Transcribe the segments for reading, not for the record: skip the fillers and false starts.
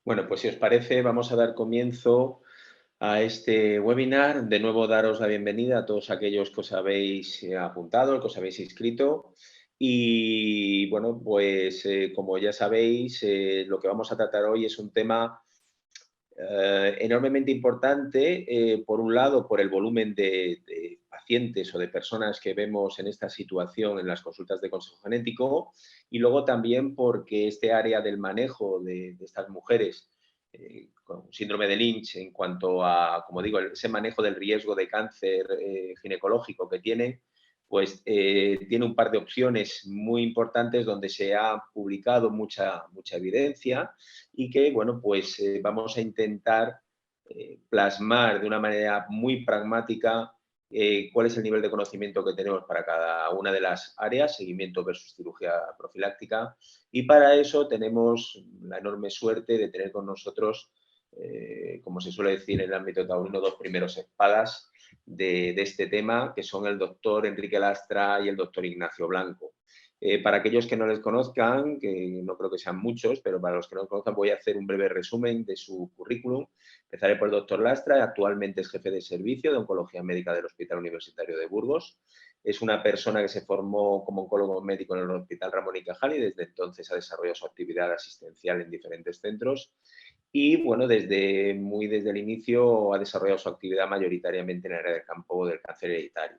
Bueno, pues si os parece, vamos a dar comienzo a este webinar. De nuevo, daros la bienvenida a todos aquellos que os habéis apuntado, que os habéis inscrito. Y bueno, pues como ya sabéis, lo que vamos a tratar hoy es un tema enormemente importante, por un lado, por el volumen de pacientes o de personas que vemos en esta situación en las consultas de consejo genético, y luego también porque este área del manejo de estas mujeres con síndrome de Lynch en cuanto a, como digo, ese manejo del riesgo de cáncer ginecológico que tiene, pues tiene un par de opciones muy importantes donde se ha publicado mucha evidencia y que, bueno, pues vamos a intentar plasmar de una manera muy pragmática cuál es el nivel de conocimiento que tenemos para cada una de las áreas, seguimiento versus cirugía profiláctica, y para eso tenemos la enorme suerte de tener con nosotros, como se suele decir en el ámbito taurino, dos primeros espadas de este tema, que son el doctor Enrique Lastra y el doctor Ignacio Blanco. Para aquellos que no les conozcan, que no creo que sean muchos, pero para los que no les conozcan voy a hacer un breve resumen de su currículum. Empezaré por el doctor Lastra, actualmente es jefe de servicio de oncología médica del Hospital Universitario de Burgos. Es una persona que se formó como oncólogo médico en el Hospital Ramón y Cajal y desde entonces ha desarrollado su actividad asistencial en diferentes centros. Y bueno, desde el inicio ha desarrollado su actividad mayoritariamente en el área del campo del cáncer hereditario.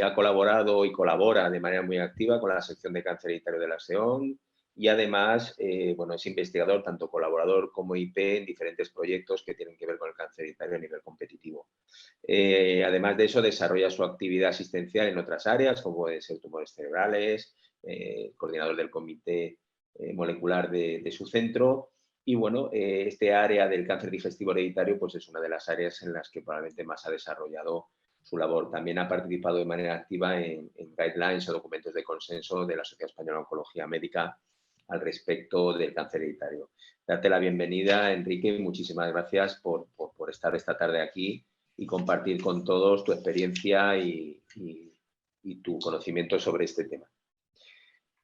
Ha colaborado y colabora de manera muy activa con la sección de cáncer hereditario de la SEON y además bueno, es investigador, tanto colaborador como IP, en diferentes proyectos que tienen que ver con el cáncer hereditario a nivel competitivo. Además de eso, desarrolla su actividad asistencial en otras áreas, como pueden ser tumores cerebrales, coordinador del comité molecular de su centro. Y bueno, este área del cáncer digestivo hereditario pues es una de las áreas en las que probablemente más ha desarrollado su labor. También ha participado de manera activa en guidelines o documentos de consenso de la Sociedad Española de Oncología Médica al respecto del cáncer hereditario. Darte la bienvenida, Enrique, y muchísimas gracias por estar esta tarde aquí y compartir con todos tu experiencia y tu conocimiento sobre este tema.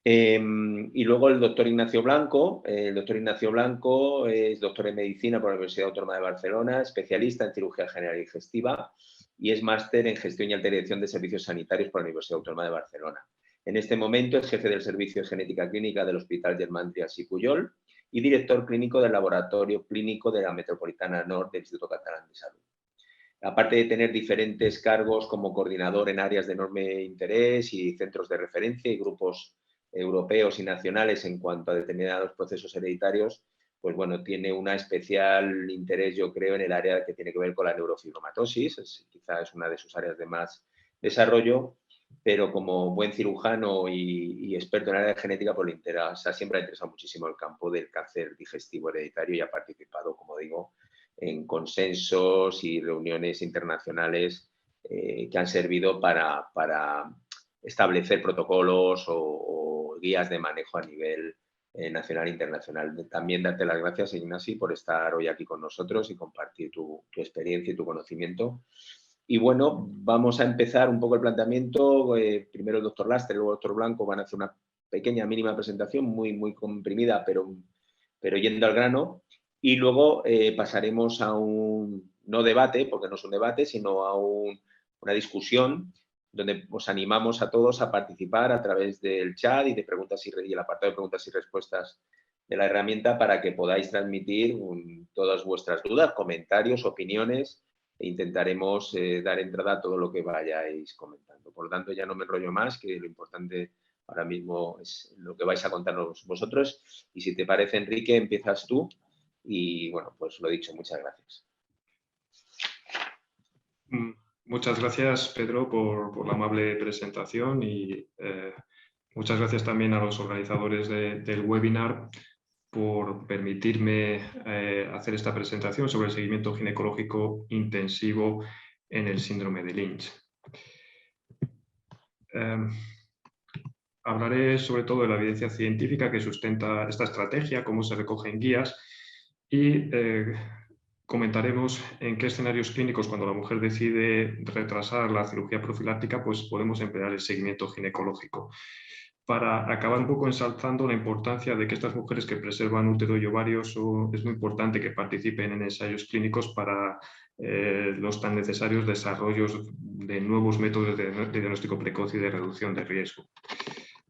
Y luego el doctor Ignacio Blanco. El doctor Ignacio Blanco es doctor en medicina por la Universidad Autónoma de Barcelona, especialista en cirugía general y digestiva y es máster en gestión y alta dirección de servicios sanitarios por la Universidad Autónoma de Barcelona. En este momento es jefe del servicio de genética clínica del Hospital Germán Trias y Pujol y director clínico del laboratorio clínico de la Metropolitana Nord del Instituto Catalán de Salud. Aparte de tener diferentes cargos como coordinador en áreas de enorme interés y centros de referencia y grupos europeos y nacionales en cuanto a determinados procesos hereditarios, pues bueno, tiene un especial interés, yo creo, en el área que tiene que ver con la neurofibromatosis, quizás es una de sus áreas de más desarrollo, pero como buen cirujano y experto en el área de genética, pues le interesa, siempre ha interesado muchísimo el campo del cáncer digestivo hereditario y ha participado, como digo, en consensos y reuniones internacionales que han servido para establecer protocolos o guías de manejo a nivel nacional e internacional. También darte las gracias, Ignasi, por estar hoy aquí con nosotros y compartir tu experiencia y tu conocimiento. Y bueno, vamos a empezar un poco el planteamiento. Primero el doctor Lastre, luego el doctor Blanco van a hacer una pequeña, mínima presentación, muy comprimida, pero yendo al grano. Y luego pasaremos a un, no debate, porque no es un debate, sino a una discusión donde os animamos a todos a participar a través del chat y de preguntas y el apartado de preguntas y respuestas de la herramienta para que podáis transmitir todas vuestras dudas, comentarios, opiniones e intentaremos dar entrada a todo lo que vayáis comentando. Por lo tanto, ya no me enrollo más, que lo importante ahora mismo es lo que vais a contarnos vosotros. Y si te parece, Enrique, empiezas tú. Y bueno, pues lo dicho, muchas gracias. Muchas gracias, Pedro, por la amable presentación y muchas gracias también a los organizadores del webinar por permitirme hacer esta presentación sobre el seguimiento ginecológico intensivo en el síndrome de Lynch. Hablaré sobre todo de la evidencia científica que sustenta esta estrategia, cómo se recogen guías y comentaremos en qué escenarios clínicos, cuando la mujer decide retrasar la cirugía profiláctica, pues podemos emplear el seguimiento ginecológico. para acabar un poco ensalzando la importancia de que estas mujeres que preservan útero y ovario es muy importante que participen en ensayos clínicos para los tan necesarios desarrollos de nuevos métodos de diagnóstico precoz y de reducción de riesgo.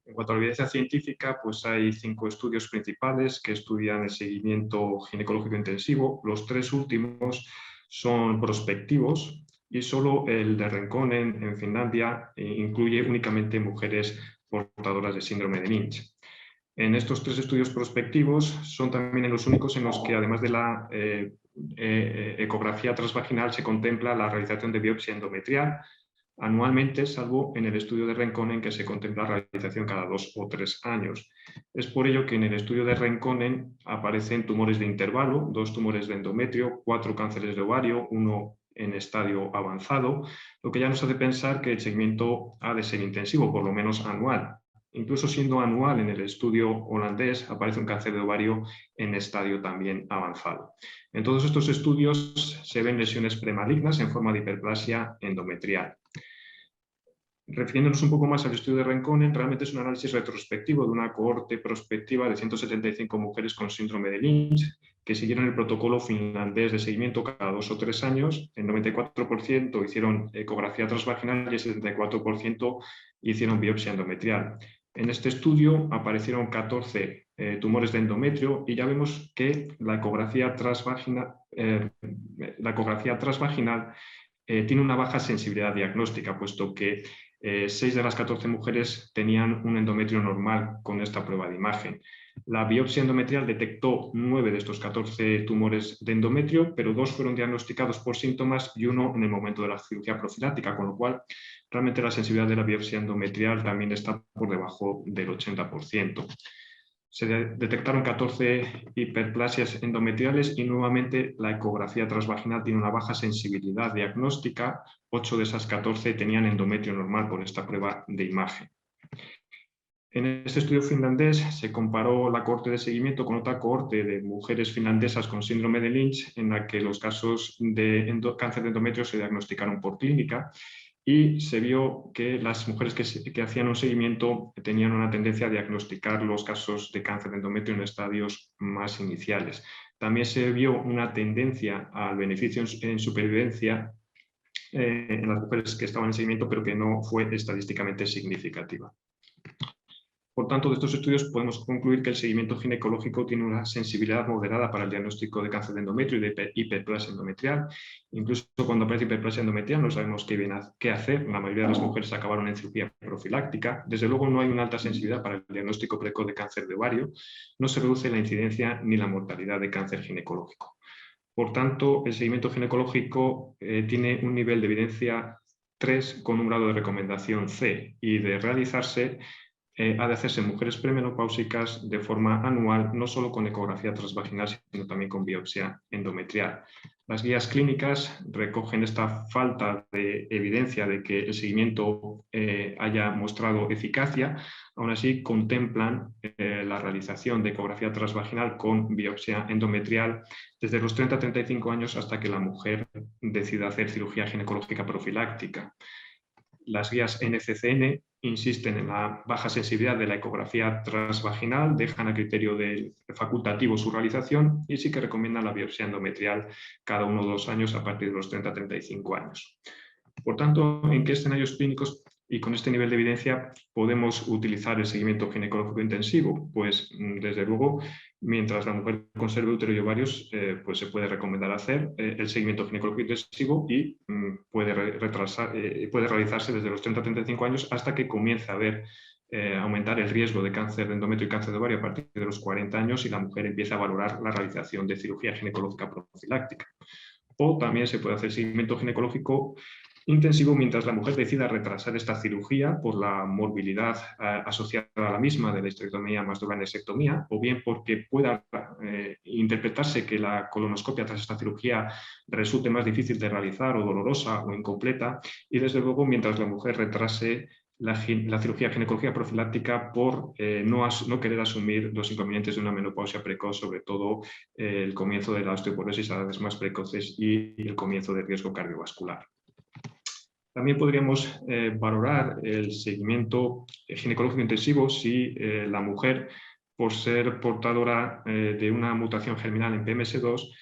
En cuanto a la evidencia científica, pues hay 5 estudios principales que estudian el seguimiento ginecológico intensivo. Los 3 últimos son prospectivos y solo el de Ronconen en Finlandia incluye únicamente mujeres portadoras de síndrome de Lynch. En estos 3 estudios prospectivos son también los únicos en los que, además de la ecografía transvaginal, se contempla la realización de biopsia endometrial anualmente, salvo en el estudio de Ronconen, que se contempla la realización cada 2 o 3 años. Es por ello que en el estudio de Ronconen aparecen tumores de intervalo, 2 tumores de endometrio, 4 cánceres de ovario, 1 en estadio avanzado, lo que ya nos hace pensar que el seguimiento ha de ser intensivo, por lo menos anual. Incluso siendo anual, en el estudio holandés aparece un cáncer de ovario en estadio también avanzado. En todos estos estudios se ven lesiones premalignas en forma de hiperplasia endometrial. Refiriéndonos un poco más al estudio de Ronconen, realmente es un análisis retrospectivo de una cohorte prospectiva de 175 mujeres con síndrome de Lynch que siguieron el protocolo finlandés de seguimiento cada 2 o 3 años. El 94% hicieron ecografía transvaginal y el 74% hicieron biopsia endometrial. En este estudio aparecieron 14 tumores de endometrio y ya vemos que la ecografía transvaginal tiene una baja sensibilidad diagnóstica, puesto que 6 de las 14 mujeres tenían un endometrio normal con esta prueba de imagen. La biopsia endometrial detectó 9 de estos 14 tumores de endometrio, pero 2 fueron diagnosticados por síntomas y 1 en el momento de la cirugía profiláctica, con lo cual realmente la sensibilidad de la biopsia endometrial también está por debajo del 80%. Se detectaron 14 hiperplasias endometriales y nuevamente la ecografía transvaginal tiene una baja sensibilidad diagnóstica. 8 de esas 14 tenían endometrio normal por esta prueba de imagen. En este estudio finlandés se comparó la cohorte de seguimiento con otra cohorte de mujeres finlandesas con síndrome de Lynch, en la que los casos de cáncer de endometrio se diagnosticaron por clínica, y se vio que las mujeres que hacían un seguimiento tenían una tendencia a diagnosticar los casos de cáncer de endometrio en estadios más iniciales. También se vio una tendencia al beneficio en supervivencia en las mujeres que estaban en seguimiento, pero que no fue estadísticamente significativa. Por tanto, de estos estudios podemos concluir que el seguimiento ginecológico tiene una sensibilidad moderada para el diagnóstico de cáncer de endometrio y de hiperplasia endometrial. Incluso cuando aparece hiperplasia endometrial no sabemos qué hacer. La mayoría de las mujeres acabaron en cirugía profiláctica. Desde luego no hay una alta sensibilidad para el diagnóstico precoz de cáncer de ovario. No se reduce la incidencia ni la mortalidad de cáncer ginecológico. Por tanto, el seguimiento ginecológico tiene un nivel de evidencia 3 con un grado de recomendación C, y de realizarse ha de hacerse en mujeres premenopáusicas de forma anual, no solo con ecografía transvaginal, sino también con biopsia endometrial. Las guías clínicas recogen esta falta de evidencia de que el seguimiento haya mostrado eficacia. Aún así, contemplan la realización de ecografía transvaginal con biopsia endometrial desde los 30 a 35 años hasta que la mujer decida hacer cirugía ginecológica profiláctica. Las guías NCCN insisten en la baja sensibilidad de la ecografía transvaginal, dejan a criterio del facultativo su realización y sí que recomiendan la biopsia endometrial cada 1 o 2 años a partir de los 30 a 35 años. Por tanto, ¿en qué escenarios clínicos y con este nivel de evidencia podemos utilizar el seguimiento ginecológico intensivo? Pues desde luego, mientras la mujer conserve útero y ovarios, pues se puede recomendar hacer el seguimiento ginecológico intensivo y puede realizarse desde los 30 a 35 años hasta que comience a aumentar el riesgo de cáncer de endometrio y cáncer de ovario a partir de los 40 años y la mujer empieza a valorar la realización de cirugía ginecológica profiláctica. O también se puede hacer seguimiento ginecológico intensivo mientras la mujer decida retrasar esta cirugía por la morbilidad asociada a la misma de la histerectomía más la anesectomía, o bien porque pueda interpretarse que la colonoscopia tras esta cirugía resulte más difícil de realizar o dolorosa o incompleta, y desde luego mientras la mujer retrase la cirugía ginecológica profiláctica por no querer asumir los inconvenientes de una menopausia precoz, sobre todo el comienzo de la osteoporosis a edades más precoces y el comienzo del riesgo cardiovascular. También podríamos valorar el seguimiento ginecológico intensivo si la mujer, por ser portadora de una mutación germinal en PMS2,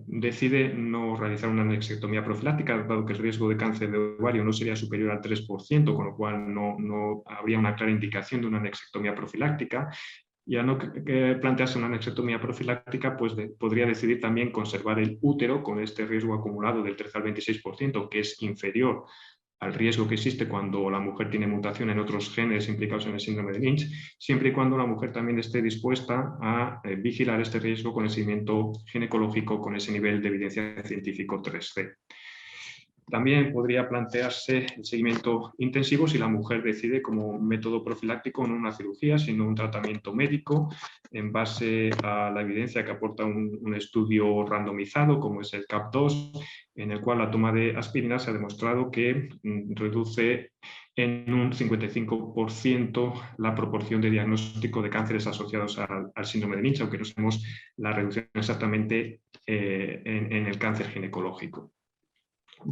decide no realizar una anexectomía profiláctica, dado que el riesgo de cáncer de ovario no sería superior al 3%, con lo cual no habría una clara indicación de una anexectomía profiláctica. Y al no plantearse una anexectomía profiláctica, pues podría decidir también conservar el útero con este riesgo acumulado del 13 al 26%, que es inferior al riesgo que existe cuando la mujer tiene mutación en otros genes implicados en el síndrome de Lynch, siempre y cuando la mujer también esté dispuesta a vigilar este riesgo con el seguimiento ginecológico con ese nivel de evidencia científico 3C. También podría plantearse el seguimiento intensivo si la mujer decide como método profiláctico no una cirugía, sino un tratamiento médico en base a la evidencia que aporta un estudio randomizado como es el CAP2, en el cual la toma de aspirina se ha demostrado que reduce en un 55% la proporción de diagnóstico de cánceres asociados al síndrome de Lynch, aunque no sabemos la reducción exactamente en el cáncer ginecológico.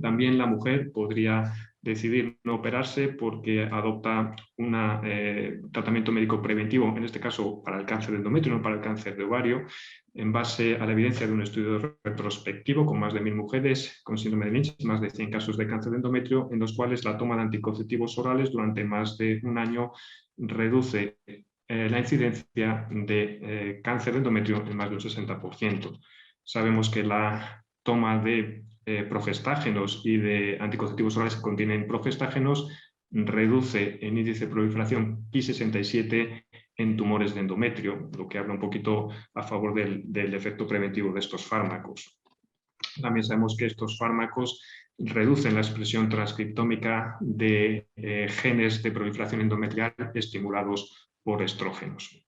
También la mujer podría decidir no operarse porque adopta un tratamiento médico preventivo, en este caso para el cáncer de endometrio, no para el cáncer de ovario, en base a la evidencia de un estudio retrospectivo con más de 1000 mujeres con síndrome de Lynch, más de 100 casos de cáncer de endometrio, en los cuales la toma de anticonceptivos orales durante más de un año reduce la incidencia de cáncer de endometrio en más de un 60%. Sabemos que la toma de progestágenos y de anticonceptivos orales que contienen progestágenos reduce el índice de proliferación Ki67 en tumores de endometrio, lo que habla un poquito a favor del efecto preventivo de estos fármacos. También sabemos que estos fármacos reducen la expresión transcriptómica de genes de proliferación endometrial estimulados por estrógenos.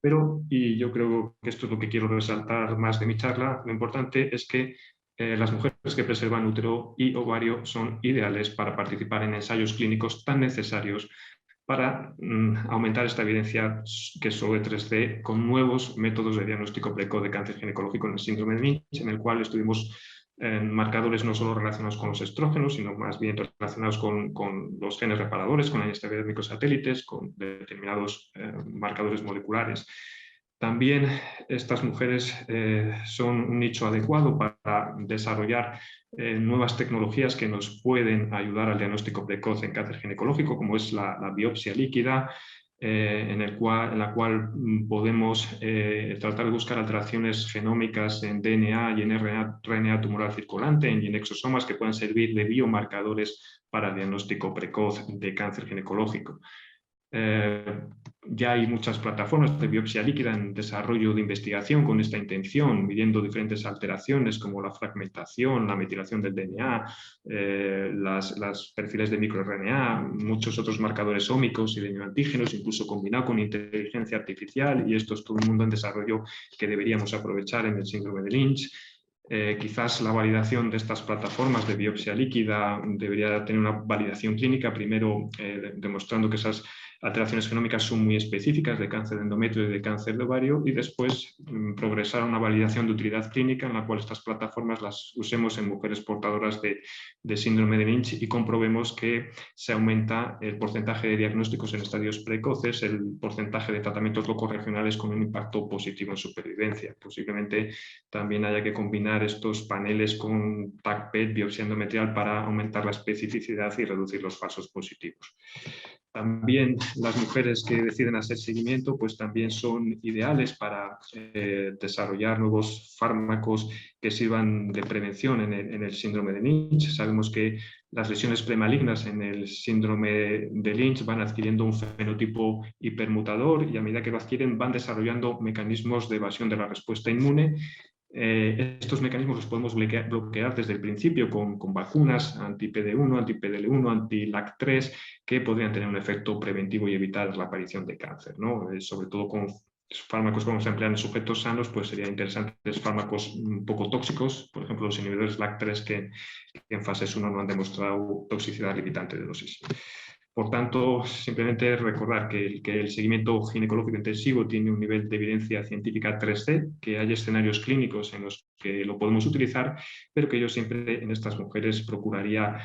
Pero, y yo creo que esto es lo que quiero resaltar más de mi charla, lo importante es que las mujeres que preservan útero y ovario son ideales para participar en ensayos clínicos tan necesarios para aumentar esta evidencia que es OV3C con nuevos métodos de diagnóstico precoz de cáncer ginecológico en el síndrome de Lynch, en el cual estuvimos marcadores no solo relacionados con los estrógenos, sino más bien relacionados con los genes reparadores, con la inestabilidad de microsatélites, con determinados marcadores moleculares. También estas mujeres son un nicho adecuado para desarrollar nuevas tecnologías que nos pueden ayudar al diagnóstico precoz en cáncer ginecológico, como es la biopsia líquida, en la cual podemos tratar de buscar alteraciones genómicas en DNA y en RNA tumoral circulante, en exosomas que puedan servir de biomarcadores para el diagnóstico precoz de cáncer ginecológico. Ya hay muchas plataformas de biopsia líquida en desarrollo de investigación con esta intención, midiendo diferentes alteraciones como la fragmentación, la metilación del DNA, los perfiles de microRNA, muchos otros marcadores ómicos y de neoantígenos, incluso combinado con inteligencia artificial, y esto es todo un mundo en desarrollo que deberíamos aprovechar en el síndrome de Lynch. Quizás la validación de estas plataformas de biopsia líquida debería tener una validación clínica, primero demostrando que esas alteraciones genómicas son muy específicas de cáncer de endometrio y de cáncer de ovario, y después progresar a una validación de utilidad clínica en la cual estas plataformas las usemos en mujeres portadoras de síndrome de Lynch y comprobemos que se aumenta el porcentaje de diagnósticos en estadios precoces, el porcentaje de tratamientos locorregionales con un impacto positivo en supervivencia. Posiblemente también haya que combinar estos paneles con TAC-PET, biopsia endometrial, para aumentar la especificidad y reducir los falsos positivos. También las mujeres que deciden hacer seguimiento pues también son ideales para desarrollar nuevos fármacos que sirvan de prevención en el síndrome de Lynch. Sabemos que las lesiones premalignas en el síndrome de Lynch van adquiriendo un fenotipo hipermutador y a medida que lo adquieren van desarrollando mecanismos de evasión de la respuesta inmune. Estos mecanismos los podemos bloquear desde el principio con vacunas anti-PD1, anti-PDL1, anti-LAC3, que podrían tener un efecto preventivo y evitar la aparición de cáncer, ¿no? Sobre todo con fármacos que vamos a emplear en sujetos sanos, pues serían interesantes fármacos un poco tóxicos, por ejemplo los inhibidores LAC3 que en fases 1 no han demostrado toxicidad limitante de dosis. Por tanto, simplemente recordar que el seguimiento ginecológico intensivo tiene un nivel de evidencia científica 3C, que hay escenarios clínicos en los que lo podemos utilizar, pero que yo siempre en estas mujeres procuraría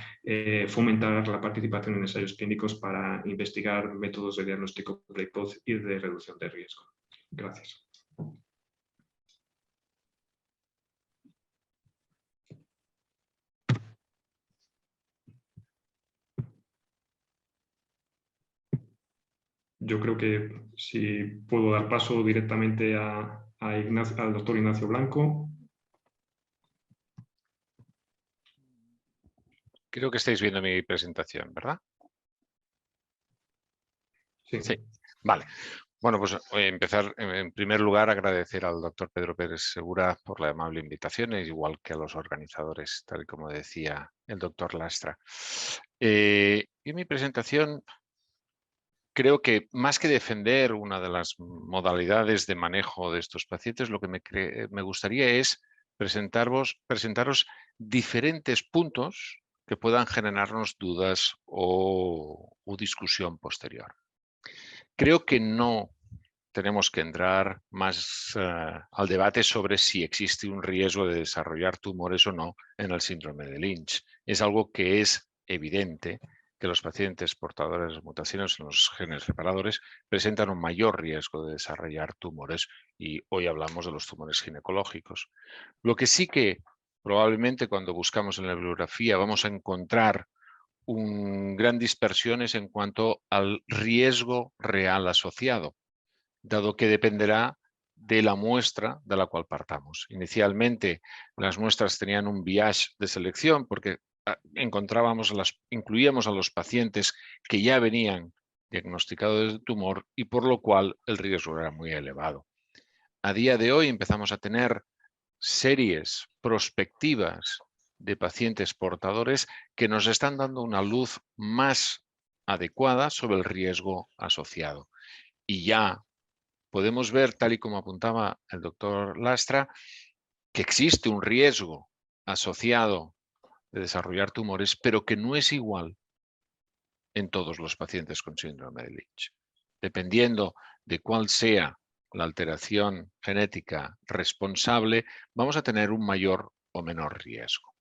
fomentar la participación en ensayos clínicos para investigar métodos de diagnóstico precoz y de reducción de riesgo. Gracias. Yo creo que si puedo dar paso directamente al doctor Ignacio Blanco. Creo que estáis viendo mi presentación, ¿verdad? Sí. Sí. Vale. Bueno, pues voy a empezar en primer lugar a agradecer al doctor Pedro Pérez Segura por la amable invitación, igual que a los organizadores, tal y como decía el doctor Lastra. En mi presentación creo que más que defender una de las modalidades de manejo de estos pacientes, lo que me gustaría es presentaros diferentes puntos que puedan generarnos dudas o discusión posterior. Creo que no tenemos que entrar más al debate sobre si existe un riesgo de desarrollar tumores o no en el síndrome de Lynch. Es algo que es evidente que los pacientes portadores de mutaciones en los genes reparadores presentan un mayor riesgo de desarrollar tumores y hoy hablamos de los tumores ginecológicos. Lo que sí que probablemente cuando buscamos en la bibliografía vamos a encontrar gran dispersiones en cuanto al riesgo real asociado, dado que dependerá de la muestra de la cual partamos. Inicialmente, las muestras tenían un bias de selección porque incluíamos a los pacientes que ya venían diagnosticados de tumor y por lo cual el riesgo era muy elevado. A día de hoy empezamos a tener series prospectivas de pacientes portadores que nos están dando una luz más adecuada sobre el riesgo asociado. Y ya podemos ver, tal y como apuntaba el doctor Lastra, que existe un riesgo asociado de desarrollar tumores, pero que no es igual en todos los pacientes con síndrome de Lynch. Dependiendo de cuál sea la alteración genética responsable, vamos a tener un mayor o menor riesgo.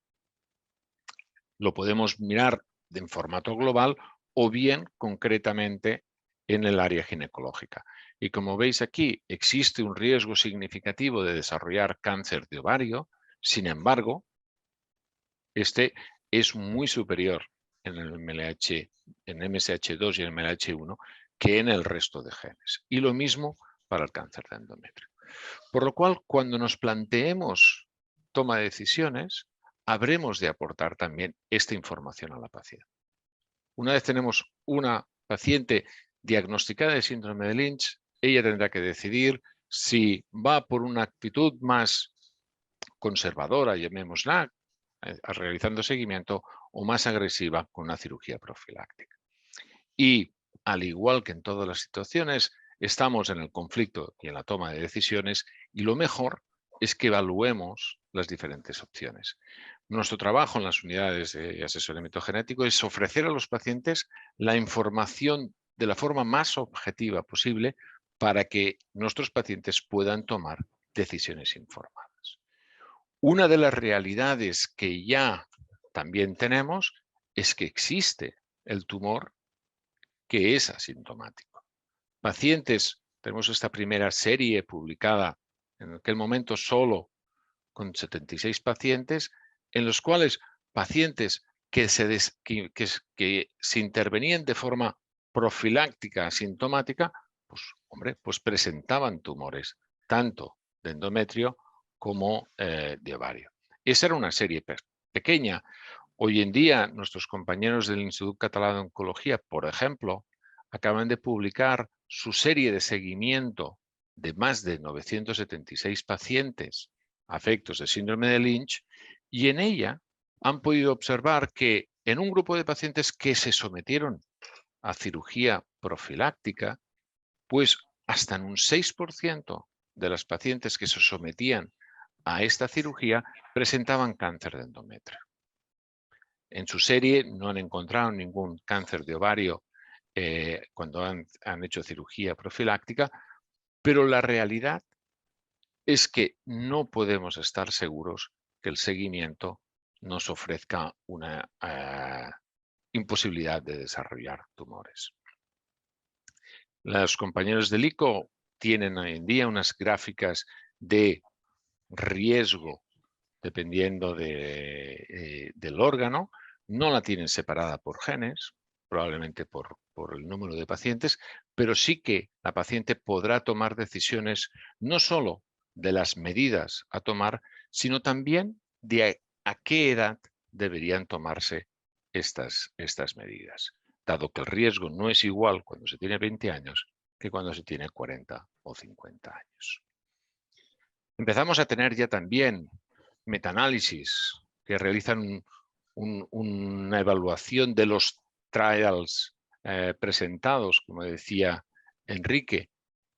Lo podemos mirar en formato global o bien concretamente en el área ginecológica. Y como veis aquí, existe un riesgo significativo de desarrollar cáncer de ovario, sin embargo, este es muy superior en el MLH, en MSH2 y en MLH1 que en el resto de genes. Y lo mismo para el cáncer de endometrio. Por lo cual, cuando nos planteemos toma de decisiones, habremos de aportar también esta información a la paciente. Una vez tenemos una paciente diagnosticada de síndrome de Lynch, ella tendrá que decidir si va por una actitud más conservadora, llamémosla, realizando seguimiento, o más agresiva con una cirugía profiláctica. Y al igual que en todas las situaciones, estamos en el conflicto y en la toma de decisiones y lo mejor es que evaluemos las diferentes opciones. Nuestro trabajo en las unidades de asesoramiento genético es ofrecer a los pacientes la información de la forma más objetiva posible para que nuestros pacientes puedan tomar decisiones informadas. Una de las realidades que ya también tenemos es que existe el tumor que es asintomático. Pacientes, tenemos esta primera serie publicada en aquel momento solo con 76 pacientes, en los cuales pacientes que se intervenían de forma profiláctica asintomática, pues presentaban tumores, tanto de endometrio como de ovario. Esa era una serie pequeña. Hoy en día, nuestros compañeros del Instituto Català de Oncología, por ejemplo, acaban de publicar su serie de seguimiento de más de 976 pacientes afectos de síndrome de Lynch y en ella han podido observar que en un grupo de pacientes que se sometieron a cirugía profiláctica, pues hasta en un 6% de las pacientes que se sometían a esta cirugía presentaban cáncer de endometrio. En su serie no han encontrado ningún cáncer de ovario cuando han hecho cirugía profiláctica, pero la realidad es que no podemos estar seguros que el seguimiento nos ofrezca una imposibilidad de desarrollar tumores. Los compañeros del ICO tienen hoy en día unas gráficas de riesgo dependiendo del órgano, no la tienen separada por genes, probablemente por el número de pacientes, pero sí que la paciente podrá tomar decisiones no solo de las medidas a tomar, sino también de a qué edad deberían tomarse estas medidas, dado que el riesgo no es igual cuando se tiene 20 años que cuando se tiene 40 o 50 años. Empezamos a tener ya también metaanálisis que realizan una evaluación de los trials presentados, como decía Enrique.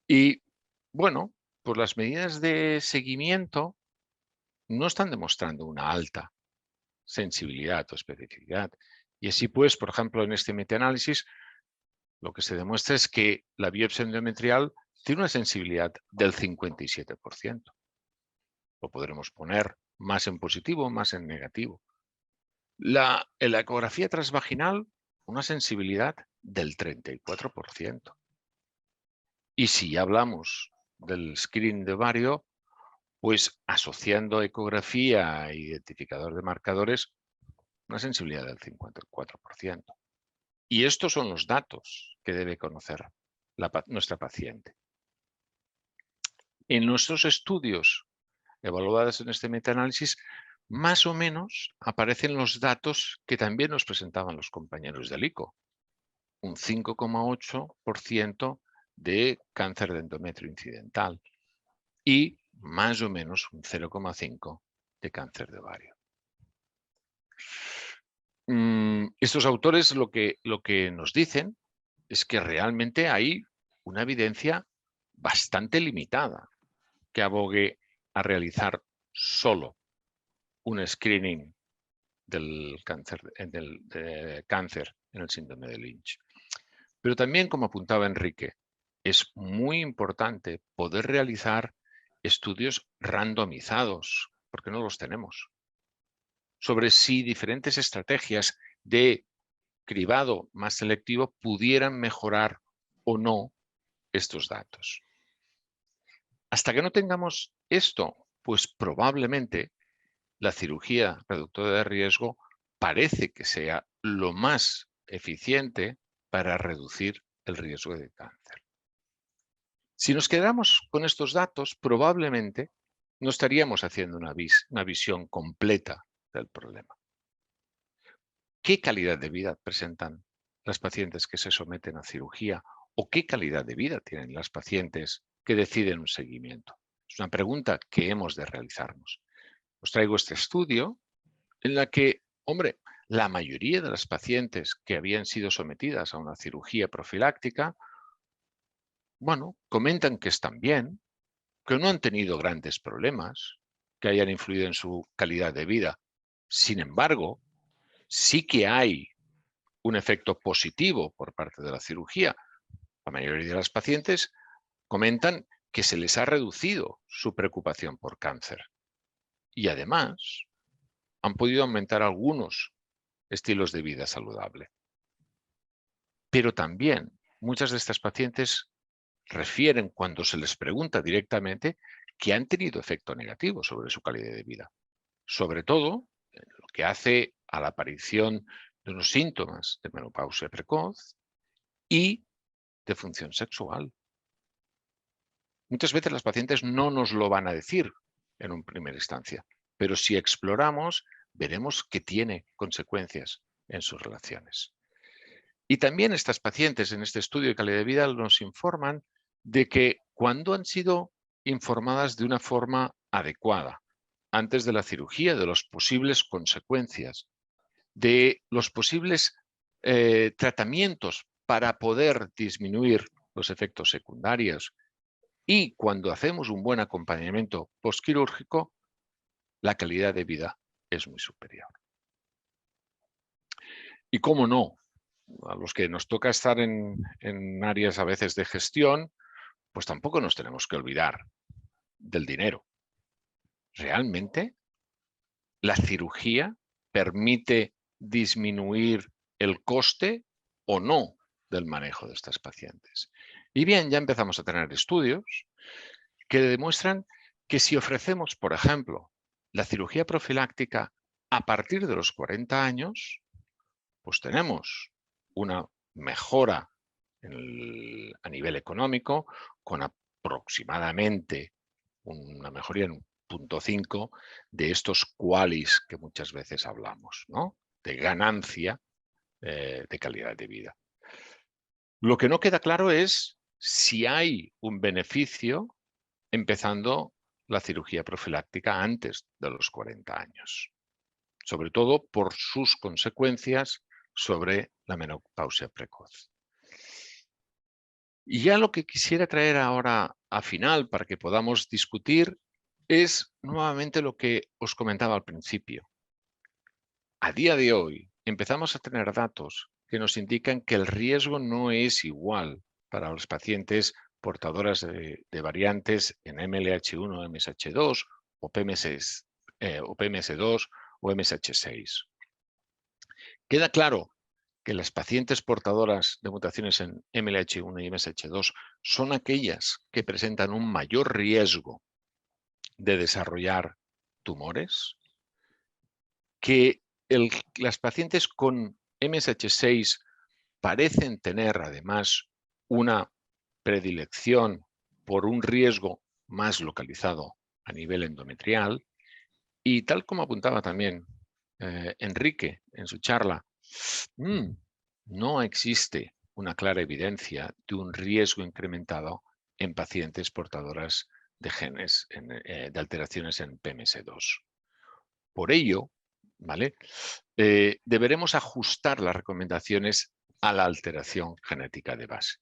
Y bueno, pues las medidas de seguimiento no están demostrando una alta sensibilidad o especificidad. Y así pues, por ejemplo, en este metaanálisis, lo que se demuestra es que la biopsia endometrial tiene una sensibilidad del 57%. Lo podremos poner más en positivo, más en negativo. En la ecografía transvaginal, una sensibilidad del 34%. Y si hablamos del screening de ovario, pues asociando ecografía e identificador de marcadores, una sensibilidad del 54%. Y estos son los datos que debe conocer nuestra paciente. En nuestros estudios evaluados en este metaanálisis, más o menos aparecen los datos que también nos presentaban los compañeros del ICO. Un 5,8% de cáncer de endometrio incidental y más o menos un 0,5% de cáncer de ovario. Estos autores lo que nos dicen es que realmente hay una evidencia bastante limitada que abogue a realizar solo un screening del cáncer, de cáncer en el síndrome de Lynch. Pero también, como apuntaba Enrique, es muy importante poder realizar estudios randomizados, porque no los tenemos, sobre si diferentes estrategias de cribado más selectivo pudieran mejorar o no estos datos. Hasta que no tengamos esto, pues probablemente la cirugía reductora de riesgo parece que sea lo más eficiente para reducir el riesgo de cáncer. Si nos quedamos con estos datos, probablemente no estaríamos haciendo una visión completa del problema. ¿Qué calidad de vida presentan las pacientes que se someten a cirugía o qué calidad de vida tienen las pacientes que deciden un seguimiento? Es una pregunta que hemos de realizarnos. Os traigo este estudio en la que, hombre, la mayoría de las pacientes que habían sido sometidas a una cirugía profiláctica, bueno, comentan que están bien, que no han tenido grandes problemas, que hayan influido en su calidad de vida. Sin embargo, sí que hay un efecto positivo por parte de la cirugía. La mayoría de las pacientes comentan que se les ha reducido su preocupación por cáncer. Y además, han podido aumentar algunos estilos de vida saludable. Pero también muchas de estas pacientes refieren, cuando se les pregunta directamente, que han tenido efecto negativo sobre su calidad de vida. Sobre todo, en lo que hace a la aparición de unos síntomas de menopausia precoz y de función sexual. Muchas veces las pacientes no nos lo van a decir en una primera instancia, pero si exploramos, veremos que tiene consecuencias en sus relaciones. Y también estas pacientes en este estudio de calidad de vida nos informan de que cuando han sido informadas de una forma adecuada, antes de la cirugía, de las posibles consecuencias, de los posibles tratamientos para poder disminuir los efectos secundarios, y cuando hacemos un buen acompañamiento postquirúrgico, la calidad de vida es muy superior. Y cómo no, a los que nos toca estar en áreas a veces de gestión, pues tampoco nos tenemos que olvidar del dinero. ¿Realmente la cirugía permite disminuir el coste o no del manejo de estas pacientes? Y bien, ya empezamos a tener estudios que demuestran que si ofrecemos, por ejemplo, la cirugía profiláctica a partir de los 40 años, pues tenemos una mejora a nivel económico con aproximadamente una mejoría en 0,5 de estos QALYs que muchas veces hablamos, ¿no? De ganancia de calidad de vida. Lo que no queda claro es si hay un beneficio empezando la cirugía profiláctica antes de los 40 años, sobre todo por sus consecuencias sobre la menopausia precoz. Y ya lo que quisiera traer ahora a final para que podamos discutir es nuevamente lo que os comentaba al principio. A día de hoy empezamos a tener datos que nos indican que el riesgo no es igual para los pacientes portadoras de variantes en MLH1, MSH2 o PMS2 o MSH6. Queda claro que las pacientes portadoras de mutaciones en MLH1 y MSH2 son aquellas que presentan un mayor riesgo de desarrollar tumores, que las pacientes con MSH6 parecen tener además una predilección por un riesgo más localizado a nivel endometrial y tal como apuntaba también Enrique en su charla, no existe una clara evidencia de un riesgo incrementado en pacientes portadoras de genes, de alteraciones en PMS2. Por ello, ¿vale? Deberemos ajustar las recomendaciones a la alteración genética de base.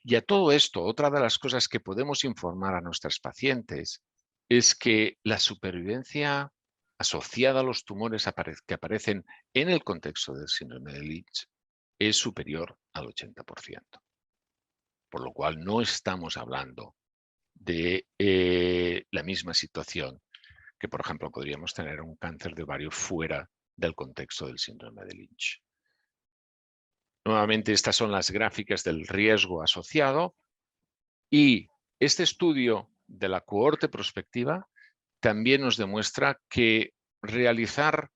Y a todo esto, otra de las cosas que podemos informar a nuestras pacientes es que la supervivencia asociada a los tumores que aparecen en el contexto del síndrome de Lynch es superior al 80%. Por lo cual no estamos hablando de la misma situación que, por ejemplo, podríamos tener un cáncer de ovario fuera del contexto del síndrome de Lynch. Nuevamente, estas son las gráficas del riesgo asociado y este estudio de la cohorte prospectiva también nos demuestra que realizar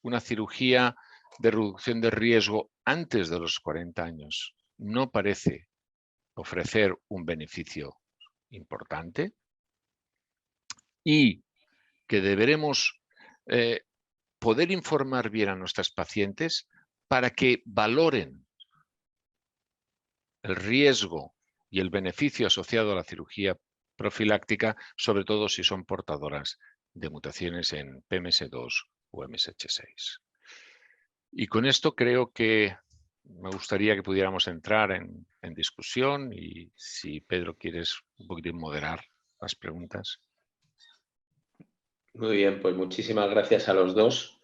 una cirugía de reducción de riesgo antes de los 40 años no parece ofrecer un beneficio importante y que deberemos poder informar bien a nuestras pacientes para que valoren el riesgo y el beneficio asociado a la cirugía profiláctica, sobre todo si son portadoras de mutaciones en PMS2 o MSH6. Y con esto creo que me gustaría que pudiéramos entrar en discusión y si Pedro quieres un poquito moderar las preguntas. Muy bien, pues muchísimas gracias a los dos.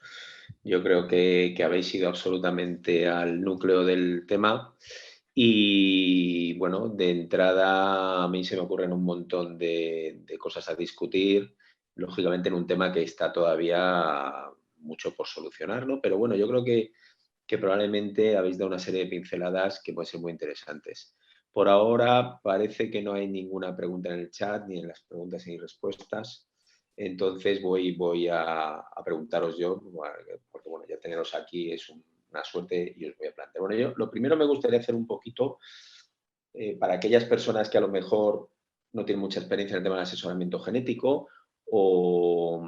Yo creo que habéis ido absolutamente al núcleo del tema. Y bueno, de entrada a mí se me ocurren un montón de cosas a discutir, lógicamente en un tema que está todavía mucho por solucionar, ¿no? Pero bueno, yo creo que probablemente habéis dado una serie de pinceladas que pueden ser muy interesantes. Por ahora parece que no hay ninguna pregunta en el chat ni en las preguntas y respuestas. Entonces voy a preguntaros yo, porque bueno, ya teneros aquí es una suerte y os voy a plantear. Bueno, yo lo primero me gustaría hacer un poquito para aquellas personas que a lo mejor no tienen mucha experiencia en el tema del asesoramiento genético o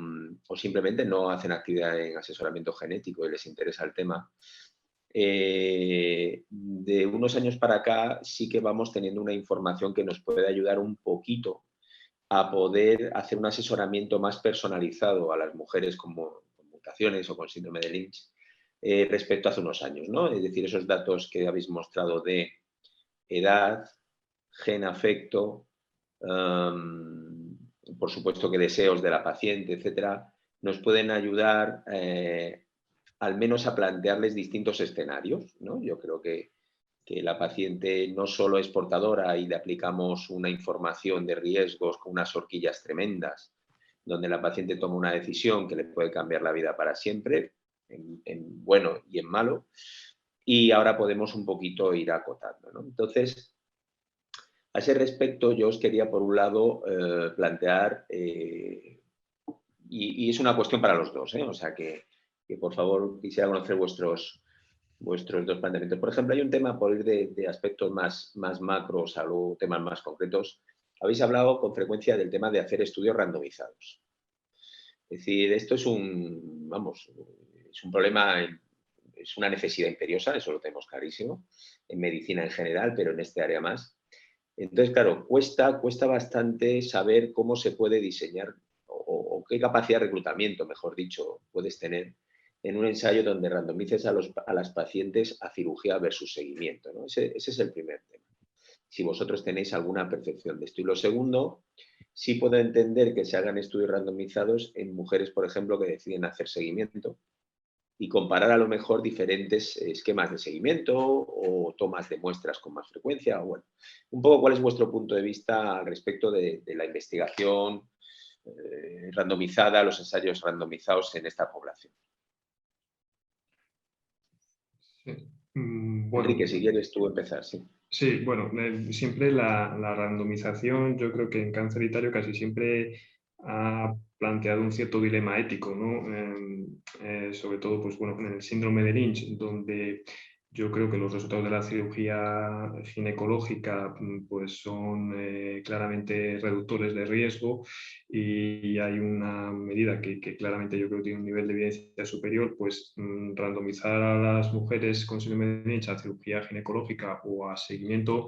simplemente no hacen actividad en asesoramiento genético y les interesa el tema. De unos años para acá sí que vamos teniendo una información que nos puede ayudar un poquito a poder hacer un asesoramiento más personalizado a las mujeres con mutaciones o con síndrome de Lynch respecto a hace unos años, ¿no? Es decir, esos datos que habéis mostrado de edad, gen afecto, por supuesto que deseos de la paciente, etcétera, nos pueden ayudar al menos a plantearles distintos escenarios, ¿no? Yo creo que la paciente no solo es portadora y le aplicamos una información de riesgos con unas horquillas tremendas, donde la paciente toma una decisión que le puede cambiar la vida para siempre, en bueno y en malo, y ahora podemos un poquito ir acotando, ¿no? Entonces, a ese respecto, yo os quería, por un lado, plantear, y es una cuestión para los dos, o sea que por favor quisiera conocer vuestros dos planteamientos. Por ejemplo, hay un tema, por ir de aspectos más macros a luego temas más concretos. Habéis hablado con frecuencia del tema de hacer estudios randomizados. Es decir, esto es un problema, es una necesidad imperiosa, eso lo tenemos clarísimo, en medicina en general, pero en este área más. Entonces, claro, cuesta bastante saber cómo se puede diseñar o qué capacidad de reclutamiento, mejor dicho, puedes tener en un ensayo donde randomices a las pacientes a cirugía versus seguimiento, ¿no? Ese es el primer tema. Si vosotros tenéis alguna percepción de esto. Y lo segundo, sí puedo entender que se hagan estudios randomizados en mujeres, por ejemplo, que deciden hacer seguimiento y comparar a lo mejor diferentes esquemas de seguimiento o tomas de muestras con más frecuencia. O bueno, un poco cuál es vuestro punto de vista al respecto de la investigación randomizada, los ensayos randomizados en esta población. Sí. Bueno, Enrique, si quieres tú empezar, sí. Sí, bueno, siempre la randomización, yo creo que en cáncer hereditario casi siempre ha planteado un cierto dilema ético, ¿no? Sobre todo, pues bueno, en el síndrome de Lynch, donde yo creo que los resultados de la cirugía ginecológica pues son claramente reductores de riesgo y hay una medida que claramente yo creo que tiene un nivel de evidencia superior, pues randomizar a las mujeres con síndrome de Lynch a cirugía ginecológica o a seguimiento